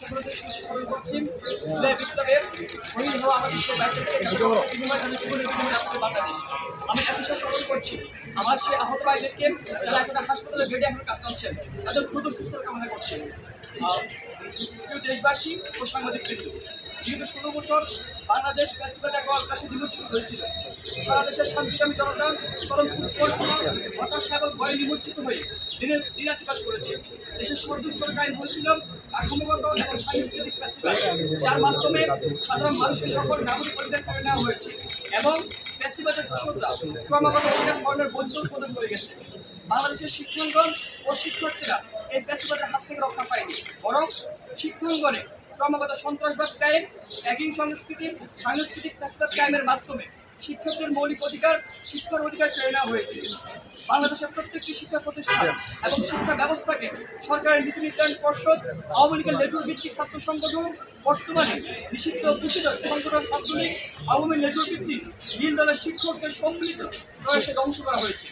শুরু করছি জুলাই বিপ্লবের শহীদ হওয়া আমাদের সে বাংলাদেশ। আমি এত স্মরণ করছি আমার সে আহত ভাইদেরকে যারা এখন হাসপাতালে বেডে এখন কাটাচ্ছেন, তাদের দ্রুত সুস্থ কামনা করছেন। প্রিয় দেশবাসী ও সাংবাদিক বৃন্দ, দীর্ঘ 16 বছর বাংলাদেশ ফ্যাসিবাদ এক অবকাশে নিমজ্জিত হয়েছিল। সারা দেশের শান্তিকামী জনতা চরম উৎকণ্ঠা, হতাশা এবং ভয়ে নিমজ্জিত হয়ে দিনাতিপাত করেছে। দেশের সর্বস্তর কায়েম হয়েছিল কাঠামোগত এবং সাংস্কৃতিক ফ্যাসিবাদ, যার মাধ্যমে সাধারণ মানুষের সকল নাগরিক অধিকার করে নেওয়া হয়েছে এবং ফ্যাসিবাদের দোষকরা ক্রমাগত অধিকার হরণের বৈধ উৎপাদন করে গেছে। বাংলাদেশের শিক্ষাঙ্গন ও শিক্ষার্থীরা এই ফ্যাসিবাদের হাত থেকে রক্ষা পায়নি, বরং শিক্ষাঙ্গনে ক্রমাগত সন্ত্রাসবাদ কায়েম, একই সাংস্কৃতিক ফ্যাসিবাদ কায়েমের মাধ্যমে শিক্ষকদের মৌলিক অধিকার, শিক্ষার অধিকার কেড়ে নেওয়া হয়েছে। বাংলাদেশের প্রত্যেকটি শিক্ষা প্রতিষ্ঠান এবং শিক্ষা ব্যবস্থাকে সরকারের নীতি নির্ধারণ পর্ষদ, আওয়ামী লীগের লেজুর ভিত্তিক ছাত্র সংগঠন, বর্তমানে নিষিদ্ধ ঘোষিত সংগঠন ছাত্রলীগ, আওয়ামী লেজুর ভিত্তিক নীল দলের শিক্ষকদের সম্মিলিত প্রয়াসে ধ্বংস করা হয়েছে।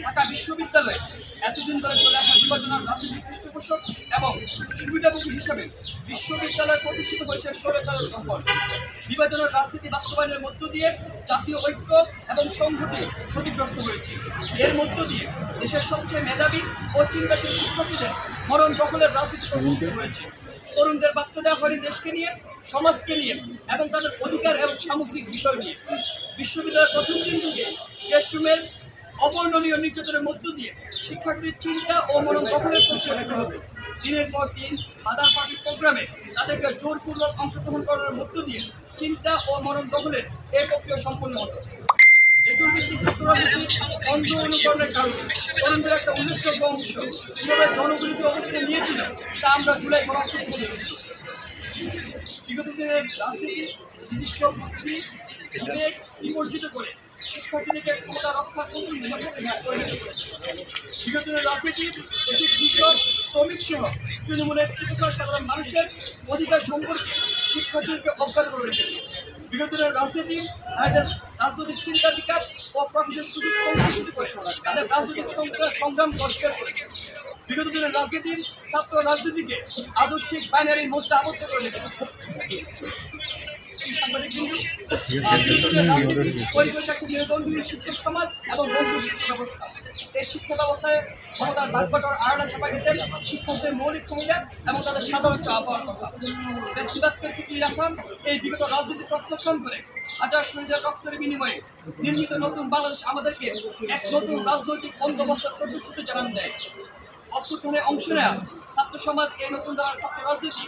ঢাকা বিশ্ববিদ্যালয়ে এতদিন ধরে চলে আসা বিভাজনের রাজনৈতিক পৃষ্ঠপোষক এবং সুবিধাভোগী হিসাবে বিশ্ববিদ্যালয় প্রতিষ্ঠিত হয়েছে স্বৈরাচারের দখল। বিভাজনের রাজনীতি বাস্তবায়নের মধ্য দিয়ে জাতীয় ঐক্য এবং সংহতি ক্ষতিগ্রস্ত হয়েছে। এর মধ্য দিয়ে দেশের সবচেয়ে মেধাবী ও চিন্তাশীল শিক্ষার্থীদের মরণ দখলের রাজনীতি প্রতিষ্ঠিত হয়েছে। তরুণদের বার্তা দেওয়া হয়নি দেশকে নিয়ে, সমাজকে নিয়ে এবং তাদের অধিকার এবং সামগ্রিক বিষয় নিয়ে। বিশ্ববিদ্যালয়ের প্রথম দিন থেকে ক্লাসরুমের অবর্ণনীয় নির্যাতনের মধ্য দিয়ে শিক্ষার্থীর চিন্তা ও মনন দখলের প্রক্রিয়া শুরু হতো। দিনের পর দিন মাদার পার্টির প্রোগ্রামে তাদেরকে জোরপূর্বক অংশগ্রহণ করার মধ্য দিয়ে চিন্তা ও মনন দখলের এই প্রক্রিয়া সম্পন্ন হতো। অন্ধ অনুকরণের কারণে তরুণদের একটা উল্লেখযোগ্য অংশ কীভাবে জনবিরোধী অবস্থান নিয়েছিল তা আমরা জুলাই গণঅভ্যুত্থানে দেখেছি। বিগত দিনের রাজনীতি নিজস্ব বুদ্ধি বিবেক বিবর্জিত করে শিক্ষার্থীদেরকে ক্ষমতা রক্ষা করে বিগত দিনের রাজনীতি দেশের কৃষক, শ্রমিক সহ তৃণমূলের সাধারণ মানুষের অধিকার সম্পর্কে শিক্ষার্থীদেরকে অজ্ঞাত করে রেখেছে। বিগত দিনের রাজনীতি তাদের রাজনৈতিক চিন্তার বিকাশ ও প্রফেসর সুযোগ সংকুচিত করে তাদের রাজনৈতিক সংগ্রাম পরিষ্কার করেছে। বিগত দিনের রাজনীতি ছাত্র রাজনীতিকে আদর্শিক বাইনারির মধ্যে আবদ্ধ করে রেখেছে। শিক্ষক সমাজ এবং বন্ধু শিক্ষা ব্যবস্থা, এই শিক্ষা ব্যবস্থায় ক্ষমতার ভাগ্যটার আড়ালে ছাপা গেছে শিক্ষকদের মৌলিক চাহিদা এবং তাদের সাধারণ চাওয়া পাওয়ার কথা। বেশিরভাগকে টিকিয়ে রাখান এই বিগত রাজনীতি প্রত্যাখ্যান করে হাজার শহীদের রক্তের বিনিময়ে নির্মিত নতুন বাংলাদেশ আমাদেরকে এক নতুন রাজনৈতিক বন্দোবস্তের প্রতিশ্রুতি জানান দেয়। অভ্যুত্থানে অংশ নেয়া ছাত্র সমাজ এই নতুন ধারার ছাত্র রাজনীতি